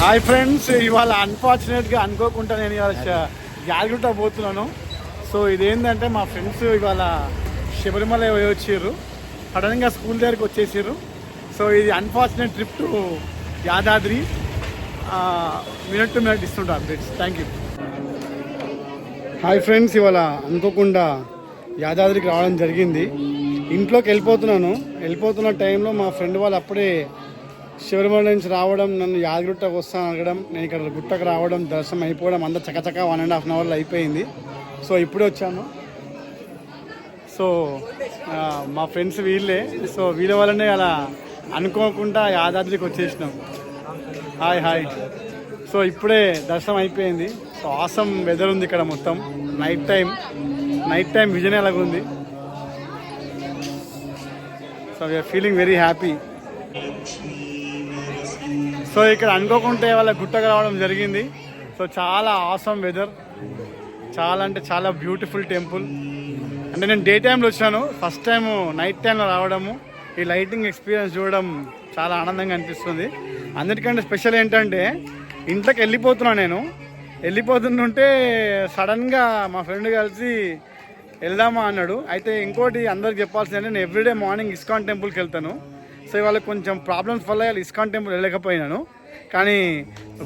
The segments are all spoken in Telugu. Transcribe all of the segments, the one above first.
హాయ్ ఫ్రెండ్స్, ఇవాళ అన్ఫార్చునేట్గా అనుకోకుండా నేను ఇవాళ యాదగిరిగుట్ట పోతున్నాను. సో ఇదేంటంటే మా ఫ్రెండ్స్ ఇవాళ శబరిమల వచ్చారు, సడన్గా స్కూల్ దగ్గరికి వచ్చేసారు. సో ఇది unfortunate trip to Yadadri. Minute to minute ఇస్తుంటా updates. Thank you. Hi friends, ఇవాళ అనుకోకుండా యాదాద్రికి రావడం జరిగింది. ఇంట్లోకి వెళ్ళిపోతున్న టైంలో మా ఫ్రెండ్ వాళ్ళు అప్పుడే శబరిమల నుంచి రావడం, నన్ను యాదగిరిగుట్టకు వస్తాను అడగడం, నేను ఇక్కడ గుట్టకు రావడం, దర్శనం అయిపోవడం అంతా చకచక 1.5 అవర్లో అయిపోయింది. సో ఇప్పుడే వచ్చాను. సో మా ఫ్రెండ్స్ వీళ్ళే. సో వీళ్ళ వల్లనే అలా అనుకోకుండా యాదాద్రికి వచ్చేసినాం. హాయ్. సో ఇప్పుడే దర్శనం అయిపోయింది. సో ఆసమ్ వెదర్ ఉంది ఇక్కడ మొత్తం. నైట్ టైం విజన్ ఎలాగుంది. So we are feeling very happy. So ఇక్కడ అనుకోకుంటే వాళ్ళ గుట్టకు రావడం జరిగింది. సో చాలా ఆసమ్ వెదర్, చాలా అంటే చాలా బ్యూటిఫుల్ టెంపుల్. అంటే నేను డే టైంలో వచ్చాను, ఫస్ట్ టైం నైట్ టైంలో రావడము, ఈ లైటింగ్ ఎక్స్పీరియన్స్ చూడడం చాలా ఆనందంగా అనిపిస్తుంది. అన్నిటికంటే స్పెషల్ ఏంటంటే ఇంట్లోకి వెళ్ళిపోతుంటే సడన్గా మా ఫ్రెండ్ కలిసి వెళ్దామా అన్నాడు. అయితే ఇంకోటి అందరికి చెప్పాల్సిందంటే నేను ఎవ్రీడే మార్నింగ్ ఇస్కాన్ టెంపుల్కి వెళ్తాను. సో ఇవాళ కొంచెం ప్రాబ్లమ్స్ వల్ల ఇస్కాన్ టెంపుల్ వెళ్ళలేకపోయినాను. కానీ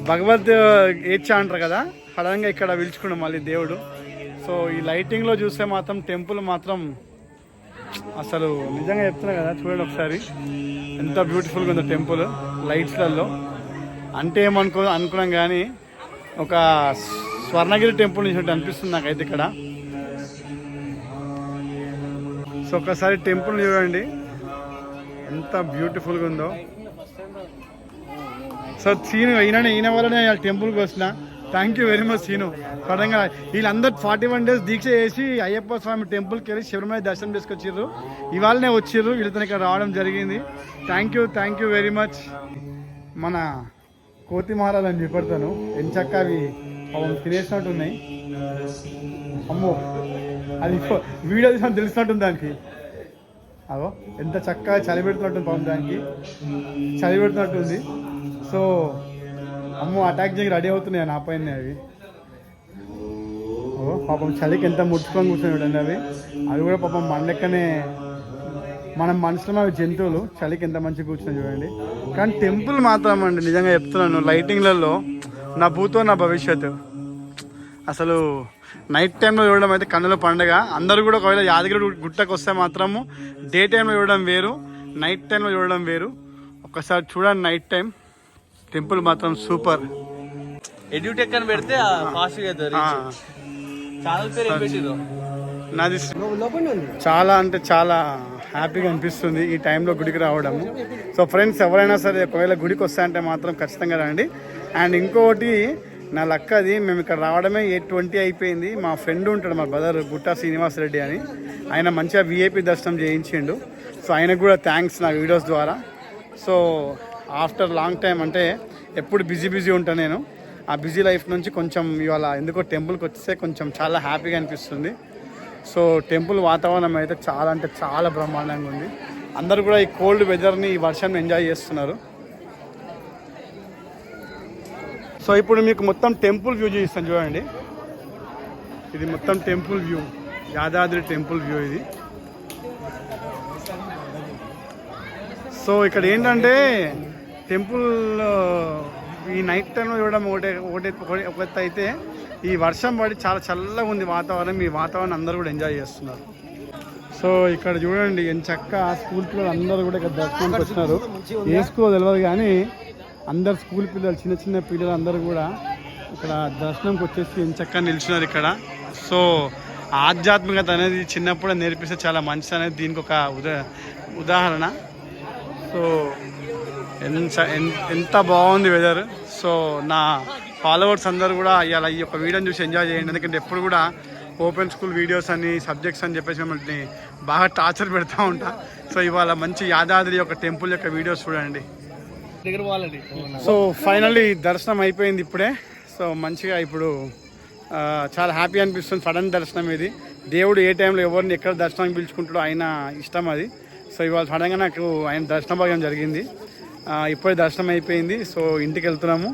భగవద్ ఏచ్చా అంటారు కదా, సడన్గా ఇక్కడ పిలుచుకున్నాం మళ్ళీ దేవుడు. సో ఈ లైటింగ్లో చూస్తే మాత్రం టెంపుల్ మాత్రం అసలు నిజంగా చెప్తున్నా కదా, చూడండి ఒకసారి ఎంత బ్యూటిఫుల్గా ఉందో టెంపుల్ లైట్స్లలో. అంటే అనుకున్నాం కానీ ఒక స్వర్ణగిరి టెంపుల్ నుంచి అనిపిస్తుంది నాకైతే ఇక్కడ. సో ఒకసారి టెంపుల్ చూడండి ఎంత బ్యూటిఫుల్గా ఉందో. సో సీను ఈయన వల్లనే టెంపుల్కి వచ్చిన. Thank you very much Seenu. సడన్గా వీళ్ళందరూ 41 days దీక్ష చేసి అయ్యప్ప స్వామి టెంపుల్కి వెళ్ళి శబరిమల దర్శనం చేసుకొచ్చిర్రు. ఇవాళనే వచ్చిర్రు, వీళ్ళతో ఇక్కడ రావడం జరిగింది. Thank you very much. మన కోతి మహారాజని చూపెడతాను. ఎంచక్క అవి తినేసినట్టు ఉన్నాయి. అమ్మో, అది వీడియో తీసినట్టు తెలిసినట్టుంది దానికి. అగో ఎంత చక్కగా చలి పెడుతున్నట్టుంది పాపం, దానికి చలి పెడుతున్నట్టుంది. సో అమ్మో అటాక్ చేయడానికి రెడీ అవుతున్నాయి నా పైన అవి. ఓ పాపం చలికి ఎంత ముట్టుకొని కూర్చొని అవి కూడా పాపం మన లెక్కనే, మనం మనుషులం, అవి జంతువులు. చలికి ఎంత మంచిగా కూర్చొని చూడండి. కానీ టెంపుల్ మాత్రం అండి నిజంగా చెప్తున్నాను, లైటింగ్లలో నా భూతో నా భవిష్యత్తు. అసలు నైట్ టైంలో చూడడం అయితే కన్నుల పండుగ. అందరూ కూడా ఒకవేళ యాదగిరి గుట్టకు వస్తే మాత్రము డే టైంలో చూడడం వేరు, నైట్ టైంలో చూడడం వేరు. ఒకసారి చూడండి నైట్ టైం టెంపుల్ మాత్రం సూపర్. ఎడ్యూటెక్ అని పెడితే నాది చాలా అంటే చాలా హ్యాపీగా అనిపిస్తుంది ఈ టైంలో గుడికి రావడము. సో ఫ్రెండ్స్ ఎవరైనా సరే ఒకవేళ గుడికి వస్తాయంటే మాత్రం ఖచ్చితంగా రండి. అండ్ ఇంకొకటి నా లక్ అది, మేము ఇక్కడ రావడమే 8:20 అయిపోయింది. మా ఫ్రెండ్ ఉంటాడు, మా బ్రదర్ గుట్టా శ్రీనివాస్ రెడ్డి అని, ఆయన మంచిగా VIP దర్శనం చేయించిండు. సో ఆయనకు కూడా థ్యాంక్స్ నా వీడియోస్ ద్వారా. సో ఆఫ్టర్ లాంగ్ టైం, అంటే ఎప్పుడు బిజీ ఉంటాను నేను, ఆ బిజీ లైఫ్ నుంచి కొంచెం ఇవాళ ఎందుకో టెంపుల్కి వచ్చేస్తే కొంచెం చాలా హ్యాపీగా అనిపిస్తుంది. సో టెంపుల్ వాతావరణం అయితే చాలా అంటే చాలా బ్రహ్మాండంగా ఉంది. అందరూ కూడా ఈ కోల్డ్ వెదర్ని, ఈ వర్షాన్ని ఎంజాయ్ చేస్తున్నారు. సో ఇప్పుడు మీకు మొత్తం టెంపుల్ వ్యూ చూపిస్తాను చూడండి. ఇది మొత్తం temple view, Yadadri temple view ఇది. సో ఇక్కడ ఏంటంటే టెంపుల్ ఈ నైట్ టైంలో చూడడం ఒకటి అయితే, ఈ వర్షం పడి చాలా చల్లగా ఉంది వాతావరణం. ఈ వాతావరణం అందరూ కూడా ఎంజాయ్ చేస్తున్నారు. సో ఇక్కడ చూడండి ఎంచక్క స్కూల్ పిల్లలు అందరూ కూడా ఇక్కడ దర్శనానికి వచ్చినారు. ఏ స్కూల్ తెలియదు కానీ అందరు స్కూల్ పిల్లలు, చిన్న పిల్లలు అందరూ కూడా ఇక్కడ దర్శనంకి వచ్చేసి ఎంచక్క నిలిచినారు ఇక్కడ. సో ఆధ్యాత్మికత అనేది చిన్నప్పుడే నేర్పిస్తే చాలా మంచిది అనేది దీనికి ఒక ఉదాహరణ. సో ఎంత బాగుంది వెదర్. సో నా ఫాలోవర్స్ అందరూ కూడా ఇలా ఈ యొక్క వీడియోని చూసి ఎంజాయ్ చేయండి. ఎందుకంటే ఎప్పుడు కూడా ఓపెన్ స్కూల్ వీడియోస్ అని, సబ్జెక్ట్స్ అని చెప్పేసి మిమ్మల్ని బాగా టార్చర్ పెడతా ఉంటా. సో ఇవాళ మంచి యాదాద్రి యొక్క టెంపుల్ యొక్క వీడియోస్ చూడండి. సో ఫైనల్లీ దర్శనం అయిపోయింది ఇప్పుడే. సో మంచిగా ఇప్పుడు చాలా హ్యాపీ అనిపిస్తుంది. సడన్ దర్శనం ఇది. దేవుడు ఏ టైంలో ఎవరిని ఎక్కడ దర్శనానికి పిలుచుకుంటాడో ఆయన ఇష్టం అది. సో ఇవాళ సడన్గా నాకు ఆయన దర్శన భాగ్యం జరిగింది. ఇప్పుడే దర్శనం అయిపోయింది. సో ఇంటికి వెళ్తున్నాము.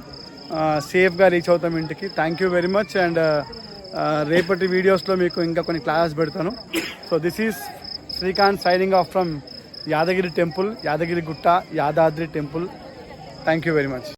సేఫ్గా రీచ్ అవుతాం ఇంటికి. Thank you very much. And రేపటి వీడియోస్లో మీకు ఇంకా కొన్ని క్లాసెస్ పెడతాను. So this is Srikanth signing off from Yadagiri temple, Yadagiri Gutta, Yadadri temple. Thank you very much.